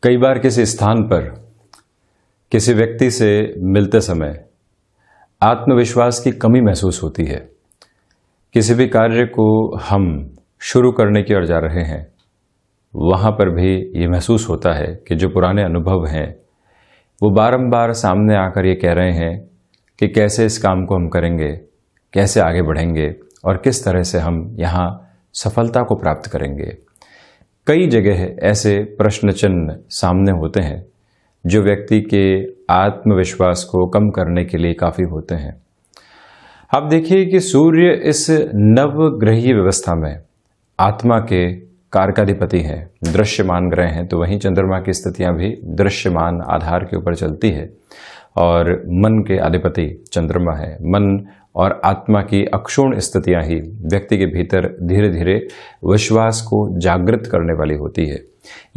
कई बार किसी स्थान पर किसी व्यक्ति से मिलते समय आत्मविश्वास की कमी महसूस होती है। किसी भी कार्य को हम शुरू करने की ओर जा रहे हैं, वहाँ पर भी ये महसूस होता है कि जो पुराने अनुभव हैं वो बारंबार सामने आकर ये कह रहे हैं कि कैसे इस काम को हम करेंगे, कैसे आगे बढ़ेंगे और किस तरह से हम यहाँ सफलता को प्राप्त करेंगे। कई जगह ऐसे प्रश्न चिन्ह सामने होते हैं जो व्यक्ति के आत्मविश्वास को कम करने के लिए काफ़ी होते हैं। आप देखिए कि सूर्य इस नवग्रहीय व्यवस्था में आत्मा के कारकाधिपति हैं, दृश्यमान ग्रह हैं, तो वहीं चंद्रमा की स्थितियां भी दृश्यमान आधार के ऊपर चलती है और मन के अधिपति चंद्रमा है। मन और आत्मा की अक्षुण्ण स्थितियां ही व्यक्ति के भीतर धीरे धीरे विश्वास को जागृत करने वाली होती है।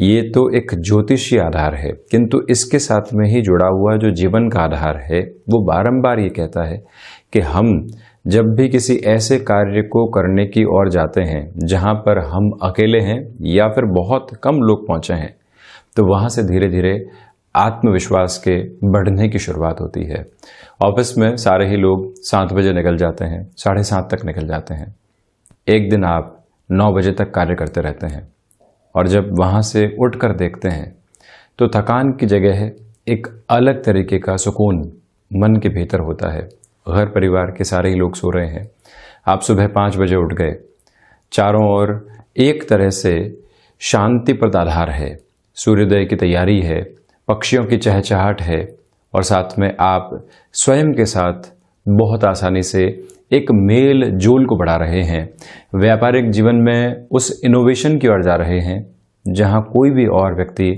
ये तो एक ज्योतिषीय आधार है, किंतु इसके साथ में ही जुड़ा हुआ जो जीवन का आधार है वो बारंबार ये कहता है कि हम जब भी किसी ऐसे कार्य को करने की ओर जाते हैं जहां पर हम अकेले हैं या फिर बहुत कम लोग पहुंचे हैं, तो वहां से धीरे धीरे आत्मविश्वास के बढ़ने की शुरुआत होती है। ऑफिस में सारे ही लोग 7 बजे निकल जाते हैं, 7:30 तक निकल जाते हैं। एक दिन आप 9 बजे तक कार्य करते रहते हैं और जब वहाँ से उठकर देखते हैं तो थकान की जगह एक अलग तरीके का सुकून मन के भीतर होता है। घर परिवार के सारे ही लोग सो रहे हैं, आप सुबह 5 बजे उठ गए, चारों ओर एक तरह से शांतिप्रद आधार है, सूर्योदय की तैयारी है, पक्षियों की चहचहाट है और साथ में आप स्वयं के साथ बहुत आसानी से एक मेल जोल को बढ़ा रहे हैं। व्यापारिक जीवन में उस इनोवेशन की ओर जा रहे हैं जहां कोई भी और व्यक्ति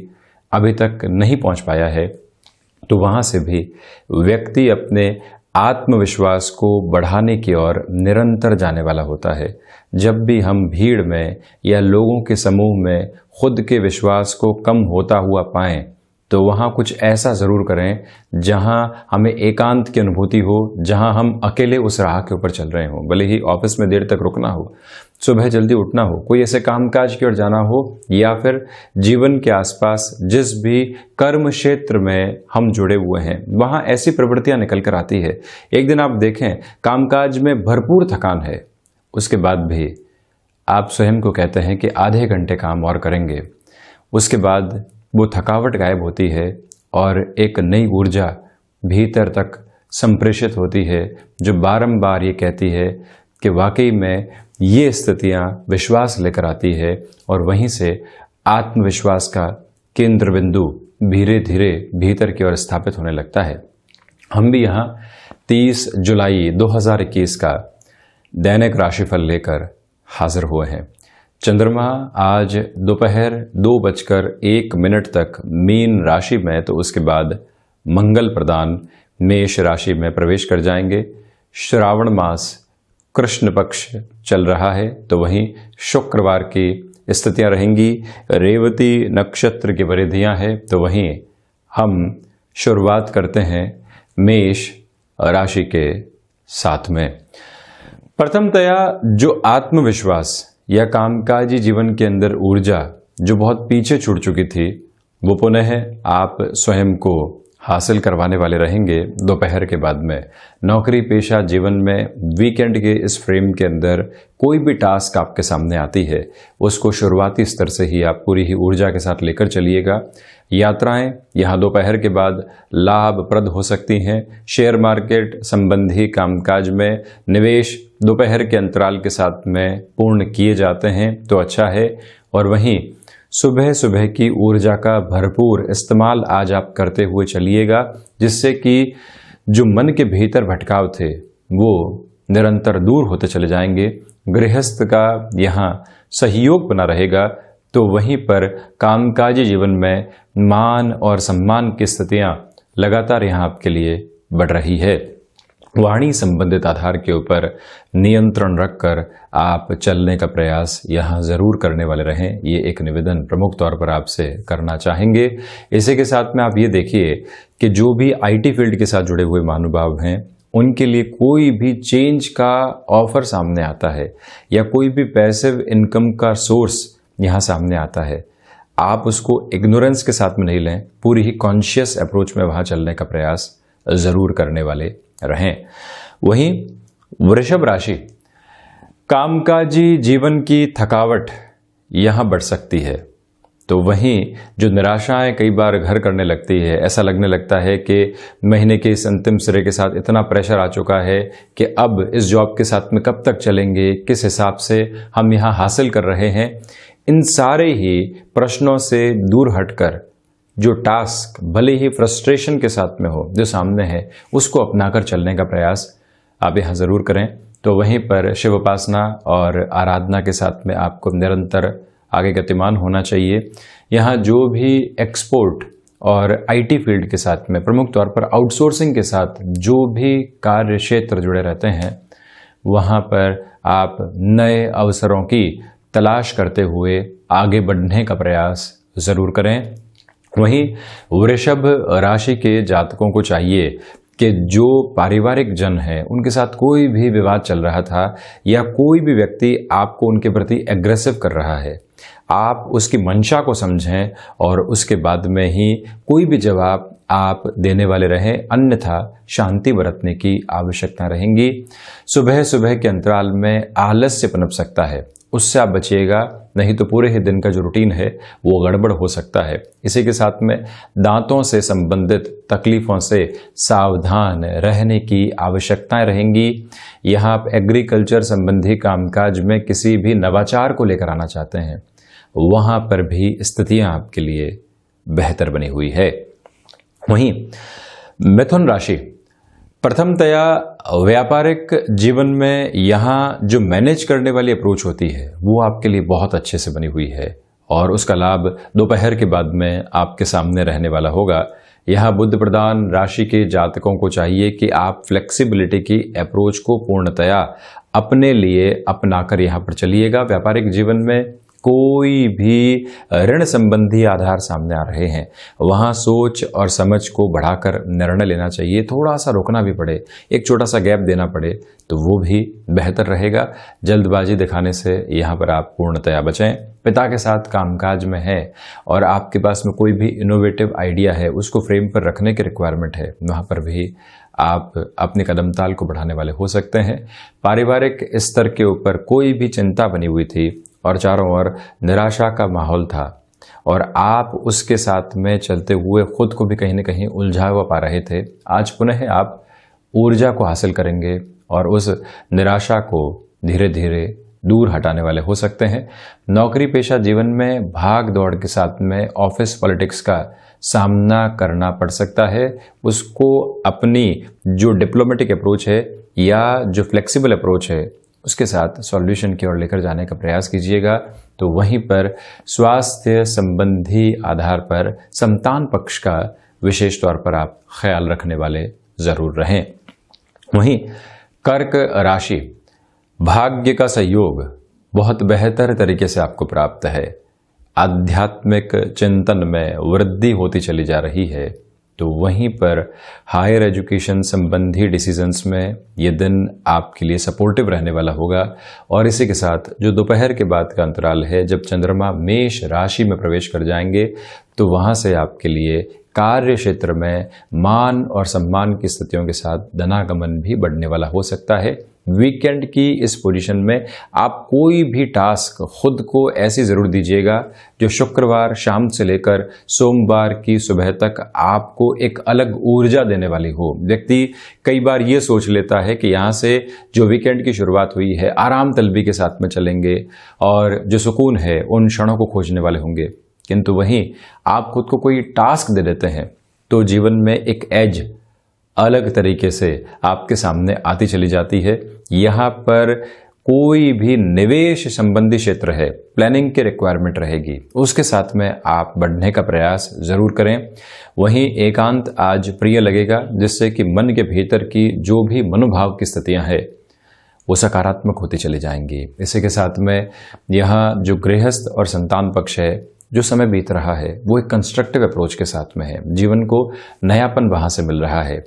अभी तक नहीं पहुंच पाया है, तो वहां से भी व्यक्ति अपने आत्मविश्वास को बढ़ाने की ओर निरंतर जाने वाला होता है। जब भी हम भीड़ में या लोगों के समूह में खुद के विश्वास को कम होता हुआ पाएं, तो वहाँ कुछ ऐसा ज़रूर करें जहाँ हमें एकांत की अनुभूति हो, जहाँ हम अकेले उस राह के ऊपर चल रहे हों। भले ही ऑफिस में देर तक रुकना हो, सुबह जल्दी उठना हो, कोई ऐसे कामकाज की ओर जाना हो या फिर जीवन के आसपास जिस भी कर्म क्षेत्र में हम जुड़े हुए हैं वहाँ ऐसी प्रवृत्तियाँ निकल कर आती है। एक दिन आप देखें कामकाज में भरपूर थकान है, उसके बाद भी आप स्वयं को कहते हैं कि आधे घंटे काम और करेंगे, उसके बाद वो थकावट गायब होती है और एक नई ऊर्जा भीतर तक संप्रेषित होती है जो बारंबार ये कहती है कि वाकई में ये स्थितियाँ विश्वास लेकर आती है और वहीं से आत्मविश्वास का केंद्र बिंदु धीरे धीरे भीतर की ओर स्थापित होने लगता है। हम भी यहाँ 30 जुलाई 2021 का दैनिक राशिफल लेकर हाजिर हुए हैं। चंद्रमा आज दोपहर 2:01 तक मीन राशि में, तो उसके बाद मंगल प्रदान मेष राशि में प्रवेश कर जाएंगे। श्रावण मास कृष्ण पक्ष चल रहा है, तो वहीं शुक्रवार की स्थितियां रहेंगी। रेवती नक्षत्र की वृद्धियां हैं, तो वहीं हम शुरुआत करते हैं मेष राशि के साथ में। प्रथमतया जो आत्मविश्वास या कामकाजी जीवन के अंदर ऊर्जा जो बहुत पीछे छूट चुकी थी, वो पुनः आप स्वयं को हासिल करवाने वाले रहेंगे दोपहर के बाद में। नौकरी पेशा जीवन में वीकेंड के इस फ्रेम के अंदर कोई भी टास्क आपके सामने आती है, उसको शुरुआती स्तर से ही आप पूरी ही ऊर्जा के साथ लेकर चलिएगा। यात्राएं यहाँ दोपहर के बाद लाभप्रद हो सकती हैं। शेयर मार्केट संबंधी कामकाज में निवेश दोपहर के अंतराल के साथ में पूर्ण किए जाते हैं तो अच्छा है। और वहीं सुबह सुबह की ऊर्जा का भरपूर इस्तेमाल आज आप करते हुए चलिएगा, जिससे कि जो मन के भीतर भटकाव थे वो निरंतर दूर होते चले जाएंगे। गृहस्थ का यहाँ सहयोग बना रहेगा, तो वहीं पर कामकाजी जीवन में मान और सम्मान की स्थितियाँ लगातार यहाँ आपके लिए बढ़ रही है। वाणी संबंधित आधार के ऊपर नियंत्रण रखकर आप चलने का प्रयास यहाँ जरूर करने वाले रहें, ये एक निवेदन प्रमुख तौर पर आपसे करना चाहेंगे। इसी के साथ में आप ये देखिए कि जो भी आईटी फील्ड के साथ जुड़े हुए महानुभाव हैं, उनके लिए कोई भी चेंज का ऑफर सामने आता है या कोई भी पैसिव इनकम का सोर्स यहाँ सामने आता है, आप उसको इग्नोरेंस के साथ में नहीं लें, पूरी ही कॉन्शियस अप्रोच में वहां चलने का प्रयास जरूर करने वाले रहें। वहीं वृषभ राशि, कामकाजी जीवन की थकावट यहां बढ़ सकती है। तो वहीं जो निराशाएं कई बार घर करने लगती है, ऐसा लगने लगता है कि महीने के इस अंतिम सिरे के साथ इतना प्रेशर आ चुका है कि अब इस जॉब के साथ में कब तक चलेंगे, किस हिसाब से हम यहाँ हासिल कर रहे हैं, इन सारे ही प्रश्नों से दूर हटकर जो टास्क भले ही फ्रस्ट्रेशन के साथ में हो, जो सामने है, उसको अपनाकर चलने का प्रयास आप यहाँ ज़रूर करें। तो वहीं पर शिव उपासना और आराधना के साथ में आपको निरंतर आगे गतिमान होना चाहिए। यहाँ जो भी एक्सपोर्ट और आईटी फील्ड के साथ में, प्रमुख तौर पर आउटसोर्सिंग के साथ जो भी कार्य क्षेत्र जुड़े रहते हैं, वहाँ पर आप नए अवसरों की तलाश करते हुए आगे बढ़ने का प्रयास ज़रूर करें। वहीं वृषभ राशि के जातकों को चाहिए कि जो पारिवारिक जन है, उनके साथ कोई भी विवाद चल रहा था या कोई भी व्यक्ति आपको उनके प्रति एग्रेसिव कर रहा है, आप उसकी मंशा को समझें और उसके बाद में ही कोई भी जवाब आप देने वाले रहें, अन्यथा शांति बरतने की आवश्यकता रहेंगी। सुबह सुबह के अंतराल में आलस्य पनप सकता है, उससे आप बचिएगा, नहीं तो पूरे ही दिन का जो रूटीन है वो गड़बड़ हो सकता है। इसी के साथ में दांतों से संबंधित तकलीफों से सावधान रहने की आवश्यकताएं रहेंगी। यहाँ आप एग्रीकल्चर संबंधी कामकाज में किसी भी नवाचार को लेकर आना चाहते हैं, वहां पर भी स्थितियां आपके लिए बेहतर बनी हुई है। वहीं मिथुन राशि, प्रथमतया व्यापारिक जीवन में यहाँ जो मैनेज करने वाली अप्रोच होती है वो आपके लिए बहुत अच्छे से बनी हुई है और उसका लाभ दोपहर के बाद में आपके सामने रहने वाला होगा। यहाँ बुध प्रधान राशि के जातकों को चाहिए कि आप फ्लेक्सिबिलिटी की अप्रोच को पूर्णतया अपने लिए अपनाकर यहाँ पर चलिएगा। व्यापारिक जीवन में कोई भी ऋण संबंधी आधार सामने आ रहे हैं, वहां सोच और समझ को बढ़ाकर निर्णय लेना चाहिए। थोड़ा सा रुकना भी पड़े, एक छोटा सा गैप देना पड़े तो वो भी बेहतर रहेगा। जल्दबाजी दिखाने से यहाँ पर आप पूर्णतया बचें। पिता के साथ कामकाज में है और आपके पास में कोई भी इनोवेटिव आइडिया है, उसको फ्रेम पर रखने की रिक्वायरमेंट है, वहाँ पर भी आप अपने कदम ताल को बढ़ाने वाले हो सकते हैं। पारिवारिक स्तर के ऊपर कोई भी चिंता बनी हुई थी और चारों ओर निराशा का माहौल था और आप उसके साथ में चलते हुए खुद को भी कहीं न कहीं उलझा हुआ पा रहे थे, आज पुनः आप ऊर्जा को हासिल करेंगे और उस निराशा को धीरे धीरे दूर हटाने वाले हो सकते हैं। नौकरी पेशा जीवन में भाग दौड़ के साथ में ऑफिस पॉलिटिक्स का सामना करना पड़ सकता है। उसको अपनी जो डिप्लोमेटिक अप्रोच है या जो फ्लेक्सिबल अप्रोच है उसके साथ सॉल्यूशन की ओर लेकर जाने का प्रयास कीजिएगा। तो वहीं पर स्वास्थ्य संबंधी आधार पर संतान पक्ष का विशेष तौर पर आप ख्याल रखने वाले जरूर रहें। वहीं कर्क राशि, भाग्य का सहयोग बहुत बेहतर तरीके से आपको प्राप्त है। आध्यात्मिक चिंतन में वृद्धि होती चली जा रही है। तो वहीं पर हायर एजुकेशन संबंधी डिसीजंस में ये दिन आपके लिए सपोर्टिव रहने वाला होगा। और इसी के साथ जो दोपहर के बाद का अंतराल है, जब चंद्रमा मेष राशि में प्रवेश कर जाएंगे, तो वहां से आपके लिए कार्य क्षेत्र में मान और सम्मान की स्थितियों के साथ धनागमन भी बढ़ने वाला हो सकता है। वीकेंड की इस पोजीशन में आप कोई भी टास्क खुद को ऐसी जरूर दीजिएगा जो शुक्रवार शाम से लेकर सोमवार की सुबह तक आपको एक अलग ऊर्जा देने वाली हो। व्यक्ति कई बार ये सोच लेता है कि यहाँ से जो वीकेंड की शुरुआत हुई है आराम तलबी के साथ में चलेंगे और जो सुकून है उन क्षणों को खोजने वाले होंगे, किंतु वहीं आप खुद को कोई टास्क दे देते हैं तो जीवन में एक एज अलग तरीके से आपके सामने आती चली जाती है। यहाँ पर कोई भी निवेश संबंधी क्षेत्र है, प्लानिंग की रिक्वायरमेंट रहेगी, उसके साथ में आप बढ़ने का प्रयास जरूर करें। वहीं एकांत आज प्रिय लगेगा, जिससे कि मन के भीतर की जो भी मनोभाव की स्थितियां हैं वो सकारात्मक होती चली जाएंगी। इसी के साथ में यहाँ जो गृहस्थ और संतान पक्ष है, जो समय बीत रहा है वो एक कंस्ट्रक्टिव अप्रोच के साथ में है। जीवन को नयापन वहां से मिल रहा है।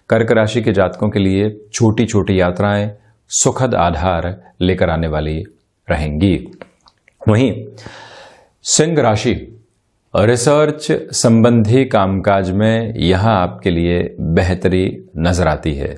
कर्क राशि के जातकों के लिए छोटी छोटी यात्राएं सुखद आधार लेकर आने वाली रहेंगी। वहीं सिंह राशि, रिसर्च संबंधी कामकाज में यहाँ आपके लिए बेहतरी नजर आती है,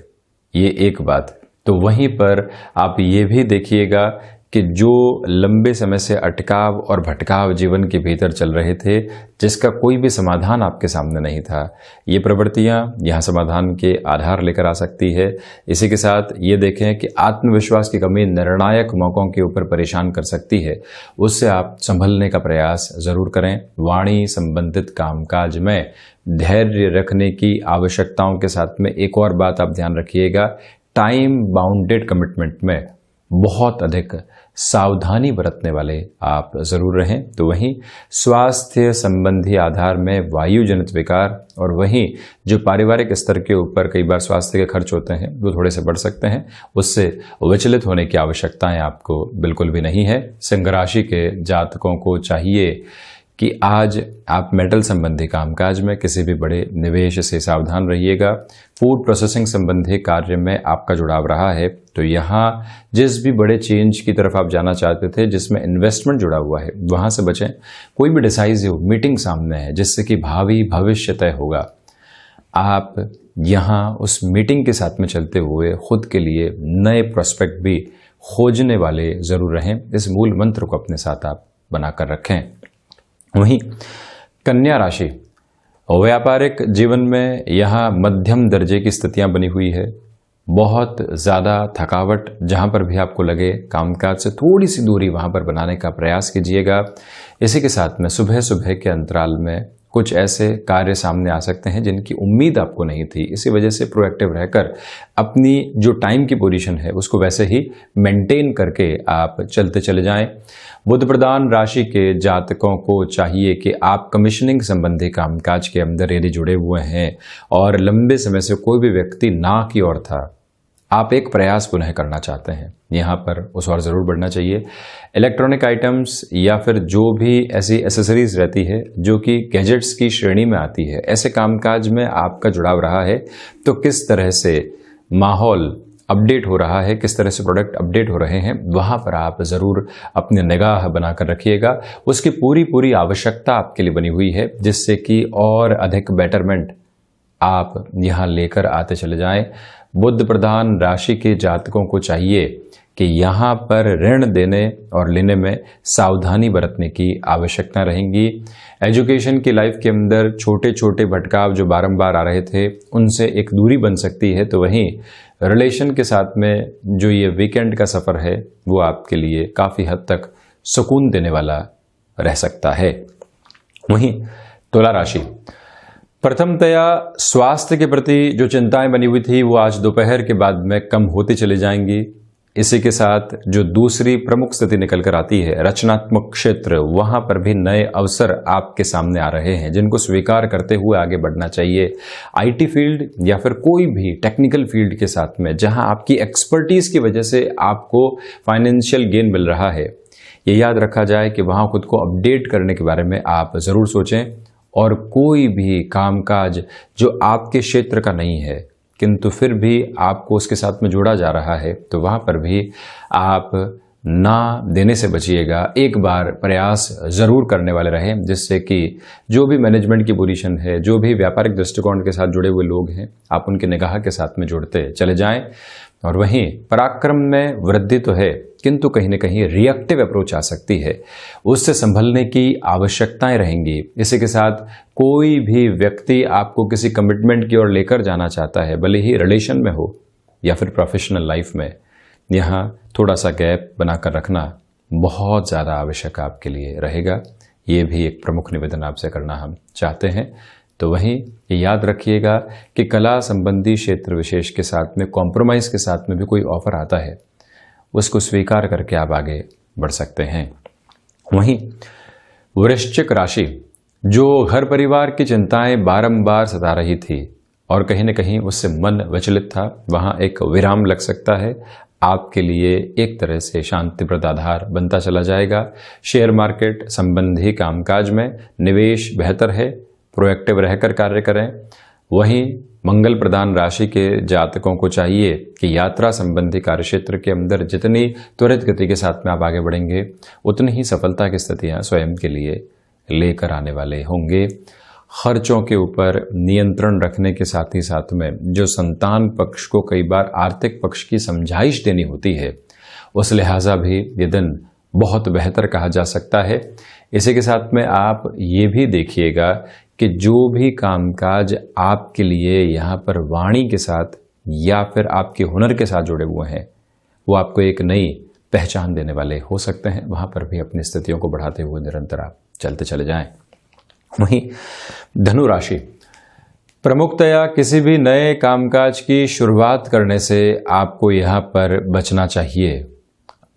ये एक बात। तो वहीं पर आप ये भी देखिएगा कि जो लंबे समय से अटकाव और भटकाव जीवन के भीतर चल रहे थे, जिसका कोई भी समाधान आपके सामने नहीं था, ये प्रवृत्तियां यहाँ समाधान के आधार लेकर आ सकती है। इसी के साथ ये देखें कि आत्मविश्वास की कमी निर्णायक मौकों के ऊपर परेशान कर सकती है, उससे आप संभलने का प्रयास जरूर करें। वाणी संबंधित कामकाज में धैर्य रखने की आवश्यकताओं के साथ में एक और बात आप ध्यान रखिएगा, टाइम बाउंडेड कमिटमेंट में बहुत अधिक सावधानी बरतने वाले आप जरूर रहें। तो वहीं स्वास्थ्य संबंधी आधार में वायु जनित विकार और वहीं जो पारिवारिक स्तर के ऊपर कई बार स्वास्थ्य के खर्च होते हैं वो थोड़े से बढ़ सकते हैं, उससे विचलित होने की आवश्यकताएं आपको बिल्कुल भी नहीं है। सिंह राशि के जातकों को चाहिए कि आज आप मेटल संबंधी कामकाज में किसी भी बड़े निवेश से सावधान रहिएगा। फूड प्रोसेसिंग संबंधी कार्य में आपका जुड़ाव रहा है, तो यहाँ जिस भी बड़े चेंज की तरफ आप जाना चाहते थे जिसमें इन्वेस्टमेंट जुड़ा हुआ है, वहाँ से बचें। कोई भी डिसाइसिव मीटिंग सामने है जिससे कि भावी भविष्य तय होगा, आप यहाँ उस मीटिंग के साथ में चलते हुए खुद के लिए नए प्रोस्पेक्ट भी खोजने वाले जरूर रहें। इस मूल मंत्र को अपने साथ आप बनाकर रखें। वहीं कन्या राशि, व्यापारिक जीवन में यहाँ मध्यम दर्जे की स्थितियां बनी हुई है। बहुत ज़्यादा थकावट जहाँ पर भी आपको लगे, कामकाज से थोड़ी सी दूरी वहाँ पर बनाने का प्रयास कीजिएगा। इसी के साथ में सुबह सुबह के अंतराल में कुछ ऐसे कार्य सामने आ सकते हैं जिनकी उम्मीद आपको नहीं थी, इसी वजह से प्रोएक्टिव रहकर अपनी जो टाइम की पोजीशन है उसको वैसे ही मेंटेन करके आप चलते चले जाएं। बुध प्रधान राशि के जातकों को चाहिए कि आप कमीशनिंग संबंधी कामकाज के अंदर यदि जुड़े हुए हैं और लंबे समय से कोई भी व्यक्ति ना की ओर था, आप एक प्रयास पुनः करना चाहते हैं, यहाँ पर उस ओर ज़रूर बढ़ना चाहिए। इलेक्ट्रॉनिक आइटम्स या फिर जो भी ऐसी एसेसरीज रहती है जो कि गैजेट्स की श्रेणी में आती है, ऐसे कामकाज में आपका जुड़ाव रहा है, तो किस तरह से माहौल अपडेट हो रहा है, किस तरह से प्रोडक्ट अपडेट हो रहे हैं, वहाँ पर आप ज़रूर अपनी निगाह बनाकर रखिएगा। उसकी पूरी आवश्यकता आपके लिए बनी हुई है, जिससे कि और अधिक बेटरमेंट आप यहाँ लेकर आते चले जाएं। बुध प्रधान राशि के जातकों को चाहिए कि यहाँ पर ऋण देने और लेने में सावधानी बरतने की आवश्यकता रहेंगी। एजुकेशन की लाइफ के अंदर छोटे छोटे भटकाव जो बारंबार आ रहे थे, उनसे एक दूरी बन सकती है। तो वहीं रिलेशन के साथ में जो ये वीकेंड का सफ़र है वो आपके लिए काफ़ी हद तक सुकून देने वाला रह सकता है। वहीं तुला राशि, प्रथमतया स्वास्थ्य के प्रति जो चिंताएं बनी हुई थी वो आज दोपहर के बाद में कम होती चली जाएंगी। इसी के साथ जो दूसरी प्रमुख स्थिति निकल कर आती है, रचनात्मक क्षेत्र, वहां पर भी नए अवसर आपके सामने आ रहे हैं जिनको स्वीकार करते हुए आगे बढ़ना चाहिए। आईटी फील्ड या फिर कोई भी टेक्निकल फील्ड के साथ में जहां आपकी एक्सपर्टीज की वजह से आपको फाइनेंशियल गेन मिल रहा है, ये याद रखा जाए कि वहां खुद को अपडेट करने के बारे में आप जरूर सोचें। और कोई भी कामकाज जो आपके क्षेत्र का नहीं है किंतु फिर भी आपको उसके साथ में जोड़ा जा रहा है, तो वहाँ पर भी आप ना देने से बचिएगा। एक बार प्रयास ज़रूर करने वाले रहें, जिससे कि जो भी मैनेजमेंट की पोजीशन है, जो भी व्यापारिक दृष्टिकोण के साथ जुड़े हुए लोग हैं, आप उनकी निगाह के साथ में जुड़ते चले जाएं। और वहीं पराक्रम में वृद्धि तो है, किंतु कहीं न कहीं रिएक्टिव अप्रोच आ सकती है, उससे संभलने की आवश्यकताएं रहेंगी। इसी के साथ कोई भी व्यक्ति आपको किसी कमिटमेंट की ओर लेकर जाना चाहता है, भले ही रिलेशन में हो या फिर प्रोफेशनल लाइफ में, यहाँ थोड़ा सा गैप बनाकर रखना बहुत ज़्यादा आवश्यक आपके लिए रहेगा। ये भी एक प्रमुख निवेदन आपसे करना हम चाहते हैं। तो वहीं ये याद रखिएगा कि कला संबंधी क्षेत्र विशेष के साथ में कॉम्प्रोमाइज़ के साथ में भी कोई ऑफर आता है, उसको स्वीकार करके आप आगे बढ़ सकते हैं। वहीं वृश्चिक राशि, जो घर परिवार की चिंताएं बारंबार सता रही थी और कहीं न कहीं उससे मन विचलित था, वहां एक विराम लग सकता है। आपके लिए एक तरह से शांतिप्रद आधार बनता चला जाएगा। शेयर मार्केट संबंधी कामकाज में निवेश बेहतर है, प्रोएक्टिव रहकर कार्य करें। वहीं मंगल प्रधान राशि के जातकों को चाहिए कि यात्रा संबंधी कार्यक्षेत्र के अंदर जितनी त्वरित गति के साथ में आप आगे बढ़ेंगे, उतनी ही सफलता की स्थितियां स्वयं के लिए लेकर आने वाले होंगे। खर्चों के ऊपर नियंत्रण रखने के साथ ही साथ में जो संतान पक्ष को कई बार आर्थिक पक्ष की समझाइश देनी होती है, उस लिहाजा भी ये दिन बहुत बेहतर कहा जा सकता है। इसी के साथ में आप ये भी देखिएगा कि जो भी कामकाज आपके लिए यहाँ पर वाणी के साथ या फिर आपके हुनर के साथ जुड़े हुए हैं, वो आपको एक नई पहचान देने वाले हो सकते हैं। वहाँ पर भी अपनी स्थितियों को बढ़ाते हुए निरंतर आप चलते चले जाएं। वहीं धनु राशि, प्रमुखतया किसी भी नए कामकाज की शुरुआत करने से आपको यहाँ पर बचना चाहिए।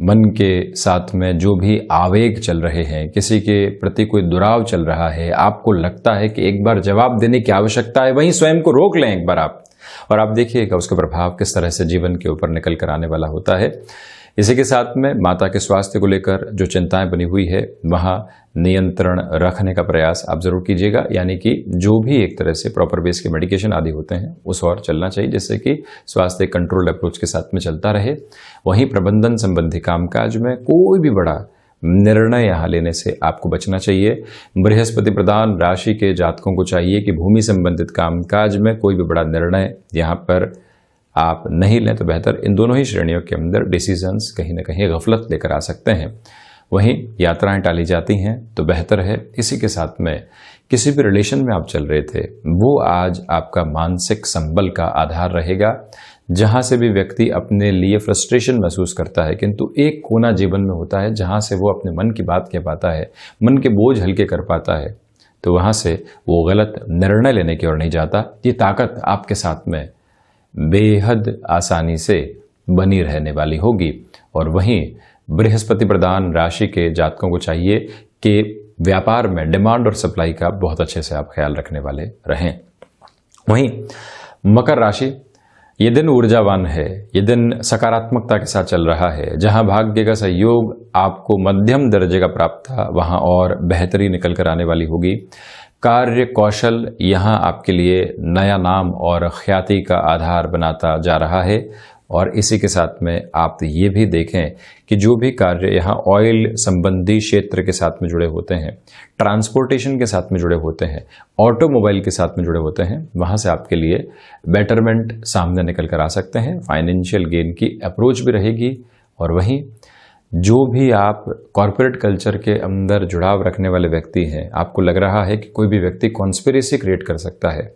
मन के साथ में जो भी आवेग चल रहे हैं, किसी के प्रति कोई दुराव चल रहा है, आपको लगता है कि एक बार जवाब देने की आवश्यकता है, वहीं स्वयं को रोक लें एक बार आप, और आप देखिएगा उसका प्रभाव किस तरह से जीवन के ऊपर निकल कर आने वाला होता है। इसी के साथ में माता के स्वास्थ्य को लेकर जो चिंताएं बनी हुई है, वहाँ नियंत्रण रखने का प्रयास आप जरूर कीजिएगा। यानी कि जो भी एक तरह से प्रॉपर बेस के मेडिकेशन आदि होते हैं उस और चलना चाहिए, जिससे कि स्वास्थ्य कंट्रोल अप्रोच के साथ में चलता रहे। वहीं प्रबंधन संबंधी कामकाज में कोई भी बड़ा निर्णय यहाँ लेने से आपको बचना चाहिए। बृहस्पति प्रधान राशि के जातकों को चाहिए कि भूमि संबंधित कामकाज में कोई भी बड़ा निर्णय यहाँ पर आप नहीं लें तो बेहतर। इन दोनों ही श्रेणियों के अंदर डिसीजंस कहीं ना कहीं गफलत लेकर आ सकते हैं। वहीं यात्राएं टाली जाती हैं तो बेहतर है। इसी के साथ में किसी भी रिलेशन में आप चल रहे थे, वो आज आपका मानसिक संबल का आधार रहेगा। जहां से भी व्यक्ति अपने लिए फ्रस्ट्रेशन महसूस करता है, किंतु एक कोना जीवन में होता है जहां से वो अपने मन की बात कह पाता है, मन के बोझ हल्के कर पाता है, तो वहां से वो गलत निर्णय लेने की ओर नहीं जाता। ये ताकत आपके साथ में बेहद आसानी से बनी रहने वाली होगी। और वहीं बृहस्पति प्रधान राशि के जातकों को चाहिए कि व्यापार में डिमांड और सप्लाई का बहुत अच्छे से आप ख्याल रखने वाले रहें। वहीं मकर राशि, ये दिन ऊर्जावान है, ये दिन सकारात्मकता के साथ चल रहा है। जहां भाग्य का सहयोग आपको मध्यम दर्जे का प्राप्त था, वहां और बेहतरी निकल कर आने वाली होगी। कार्य कौशल यहाँ आपके लिए नया नाम और ख्याति का आधार बनाता जा रहा है। और इसी के साथ में आप ये भी देखें कि जो भी कार्य यहाँ ऑयल संबंधी क्षेत्र के साथ में जुड़े होते हैं, ट्रांसपोर्टेशन के साथ में जुड़े होते हैं, ऑटोमोबाइल के साथ में जुड़े होते हैं, वहाँ से आपके लिए बेटरमेंट सामने निकल कर आ सकते हैं। फाइनेंशियल गेन की अप्रोच भी रहेगी। और वहीं जो भी आप कॉरपोरेट कल्चर के अंदर जुड़ाव रखने वाले व्यक्ति हैं, आपको लग रहा है कि कोई भी व्यक्ति कॉन्स्पिरेसी क्रिएट कर सकता है,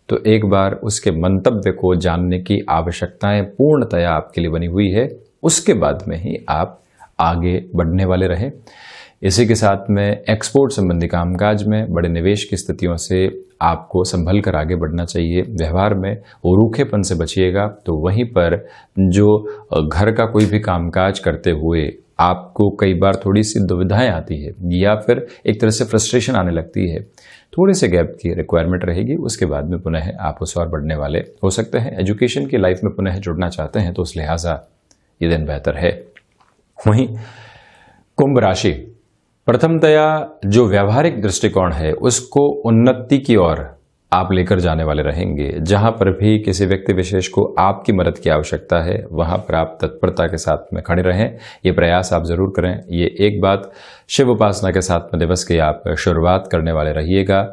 तो एक बार उसके मंतव्य को जानने की आवश्यकताएं पूर्णतया आपके लिए बनी हुई है। उसके बाद में ही आप आगे बढ़ने वाले रहें। इसी के साथ में एक्सपोर्ट संबंधी कामकाज में बड़े निवेश की स्थितियों से आपको संभल कर आगे बढ़ना चाहिए। व्यवहार में रूखेपन से बचिएगा। तो वहीं पर जो घर का कोई भी कामकाज करते हुए आपको कई बार थोड़ी सी दुविधाएं आती है या फिर एक तरह से फ्रस्ट्रेशन आने लगती है, थोड़े से गैप की रिक्वायरमेंट रहेगी। उसके बाद में पुनः आप उस और बढ़ने वाले हो सकते हैं। एजुकेशन की लाइफ में पुनः जुड़ना चाहते हैं तो उस लिहाजा ये दिन बेहतर है। वहीं कुंभ राशि, प्रथमतया जो व्यावहारिक दृष्टिकोण है उसको उन्नति की ओर आप लेकर जाने वाले रहेंगे। जहां पर भी किसी व्यक्ति विशेष को आपकी मदद की आवश्यकता है, वहां पर आप तत्परता के साथ में खड़े रहें। ये प्रयास आप जरूर करें। ये एक बात, शिव उपासना के साथ में दिवस की आप शुरुआत करने वाले रहिएगा।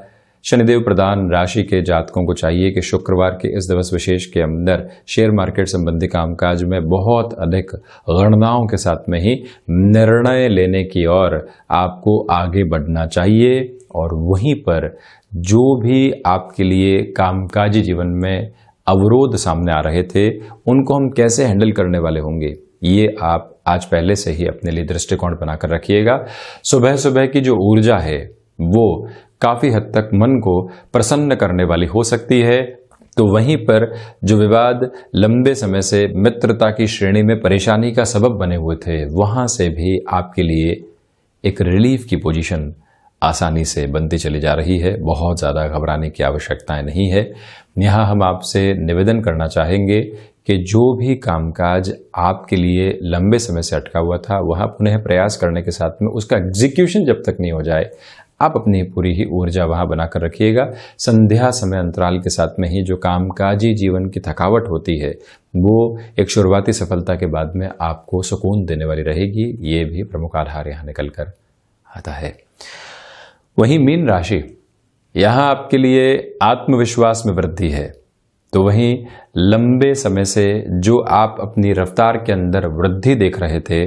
शनिदेव प्रधान राशि के जातकों को चाहिए कि शुक्रवार के इस दिवस विशेष के अंदर शेयर मार्केट संबंधी कामकाज में बहुत अधिक गणनाओं के साथ में ही निर्णय लेने की ओर आपको आगे बढ़ना चाहिए। और वहीं पर जो भी आपके लिए कामकाजी जीवन में अवरोध सामने आ रहे थे, उनको हम कैसे हैंडल करने वाले होंगे, ये आप आज पहले से ही अपने लिए दृष्टिकोण बनाकर रखिएगा। सुबह सुबह की जो ऊर्जा है वो काफी हद तक मन को प्रसन्न करने वाली हो सकती है। तो वहीं पर जो विवाद लंबे समय से मित्रता की श्रेणी में परेशानी का सबब बने हुए थे, वहां से भी आपके लिए एक रिलीफ की पोजीशन आसानी से बनती चली जा रही है। बहुत ज़्यादा घबराने की आवश्यकताएं नहीं है। यहाँ हम आपसे निवेदन करना चाहेंगे कि जो भी कामकाज आपके लिए लंबे समय से अटका हुआ था, वहाँ पुनः प्रयास करने के साथ में उसका एग्जीक्यूशन जब तक नहीं हो जाए, आप अपनी पूरी ही ऊर्जा वहाँ बनाकर रखिएगा। संध्या समय अंतराल के साथ में ही जो कामकाजी जीवन की थकावट होती है, वो एक शुरुआती सफलता के बाद में आपको सुकून देने वाली रहेगी। ये भी प्रमुख आधार यहाँ निकल कर आता है। वहीं मीन राशि, यहाँ आपके लिए आत्मविश्वास में वृद्धि है। तो वहीं लंबे समय से जो आप अपनी रफ्तार के अंदर वृद्धि देख रहे थे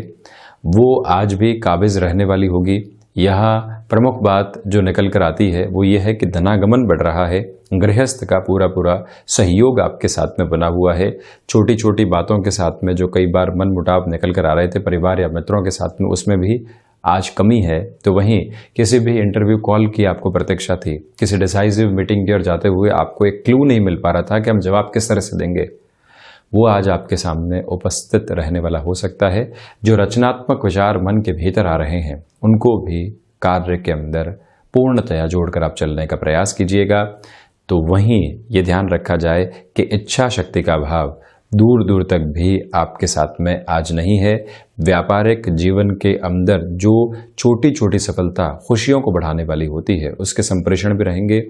वो आज भी काबिज रहने वाली होगी। यहाँ प्रमुख बात जो निकल कर आती है वो ये है कि धनागमन बढ़ रहा है, गृहस्थ का पूरा पूरा सहयोग आपके साथ में बना हुआ है। छोटी छोटी बातों के साथ में जो कई बार मन मुटाव निकल कर आ रहे थे परिवार या मित्रों के साथ में, उसमें भी आज कमी है। तो वहीं किसी भी इंटरव्यू कॉल की आपको प्रतीक्षा थी, किसी डिसाइसिव मीटिंग की ओर जाते हुए आपको एक क्लू नहीं मिल पा रहा था कि हम जवाब किस तरह से देंगे, वो आज आपके सामने उपस्थित रहने वाला हो सकता है। जो रचनात्मक विचार मन के भीतर आ रहे हैं उनको भी कार्य के अंदर पूर्णतया जोड़कर आप चलने का प्रयास कीजिएगा। तो वहीं ये ध्यान रखा जाए कि इच्छा शक्ति का अभाव दूर दूर तक भी आपके साथ में आज नहीं है। व्यापारिक जीवन के अंदर जो छोटी छोटी सफलता खुशियों को बढ़ाने वाली होती है उसके संप्रेषण भी रहेंगे।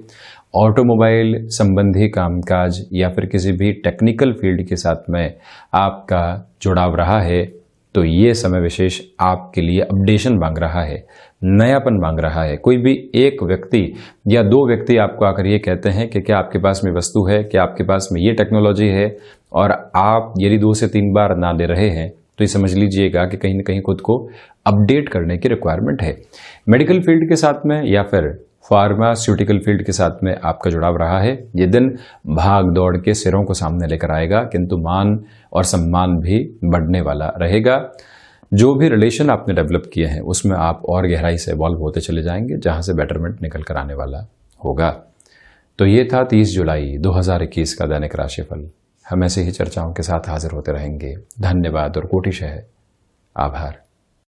ऑटोमोबाइल संबंधी कामकाज या फिर किसी भी टेक्निकल फील्ड के साथ में आपका जुड़ाव रहा है तो ये समय विशेष आपके लिए अपडेशन मांग रहा है, नयापन मांग रहा है। कोई भी एक व्यक्ति या दो व्यक्ति आपको आकर ये कहते हैं कि क्या आपके पास में वस्तु है, क्या आपके पास में ये टेक्नोलॉजी है, और आप यदि 2 से 3 बार ना ले रहे हैं तो ये समझ लीजिएगा कि कहीं ना कहीं खुद को अपडेट करने की रिक्वायरमेंट है। मेडिकल फील्ड के साथ में या फिर फार्मास्यूटिकल फील्ड के साथ में आपका जुड़ाव रहा है। ये दिन भाग दौड़ के सिरों को सामने लेकर आएगा, किंतु मान और सम्मान भी बढ़ने वाला रहेगा। जो भी रिलेशन आपने डेवलप किए हैं उसमें आप और गहराई से इवॉल्व होते चले जाएंगे, जहां से बेटरमेंट निकल कर आने वाला होगा। तो ये था 30 जुलाई 2021 का दैनिक राशिफल। हम ऐसे ही चर्चाओं के साथ हाजिर होते रहेंगे। धन्यवाद और कोटिशः आभार।